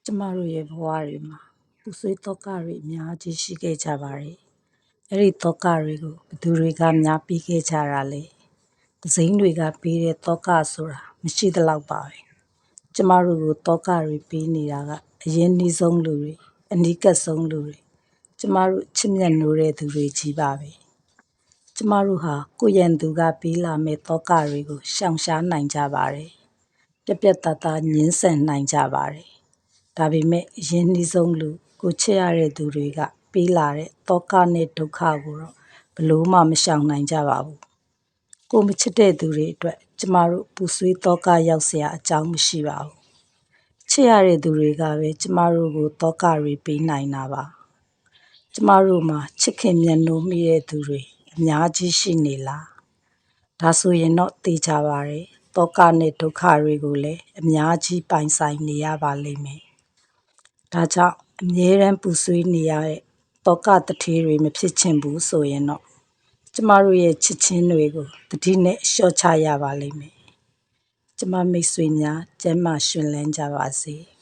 ကျမတို့ရဲ့ဘဝတွေမှာပူဆွေးသောကတွေအများကြီးရှိခဲ့ကြပါတယ်။အဲ့ဒီသောကတွေကိုဘယ်သူတွေကများပြီးခဲ့ကြတာလဲ။သစိမ်းတွေကပြီးတဲ့သောကဆိုတာမရှိသလောက်ပါပဲ။ကျမတို့ကိုသောကတွေပြီးနေတာကအရင်နှီးဆုံးလူတွေအနီးကပ်ဆုံးလူတွေကျမတို့ချစ်မြတ်နိုးတဲ့သူတွေကြီးပါပဲ။ကျမတို့ဟာကိုယ့်ရန်သူကပြီးလာမဲ့သောကတွေကိုရှောင်ရှားနိုင်ကြပါတယ်။ပြက်ပြက်သားသားငင်းဆန်နိုင်ကြပါတယ်။ဒါပေမဲ့အရင်နှီးဆုံးလူကိုချစ်ရတဲ့သူတွေကပေးလာတဲ့သောကနဲ့ဒုက္ခကိုတော့ဘလို့မှမရှောင်နိုင်ကြပါဘူး။ကိုမချစ်တဲ့သူတွေအတွက်ကျမတို့ပူဆွေးသောကရောက်เสียအကြောင်းမရှိပါဘူး။ချစ်ရတဲ့သူတွေကပဲကျမတို့ကိုသောကတွေပေးနိုင်တာပါ။ကျမတို့မှာချစ်ခင်မြတ်နိုးမိတဲ့သူတွေအများကြီးရှိနေလား။ဒါဆိုရင်တော့သိကြပါတယ်။သောကနဲ့ဒုက္ခတွေကိုလည်းအများကြီးပိုင်ဆိုင်နေရပါလိမ့်မယ်။ဒါကြောင့်အမြဲတမ်းပူဆွေးနေရတဲ့သောကတထေးတွေမဖြစ်ချင်ဘူးဆိုရင်တော့ကျမတို့ရဲ့ချစ်ချင်းတွေကိုတတိနဲ့လျှော့ချရပါလိမ့်မယ်။ကျမမိတ်ဆွေများကျမ်းမာရှင်လန်းကြပါစေ။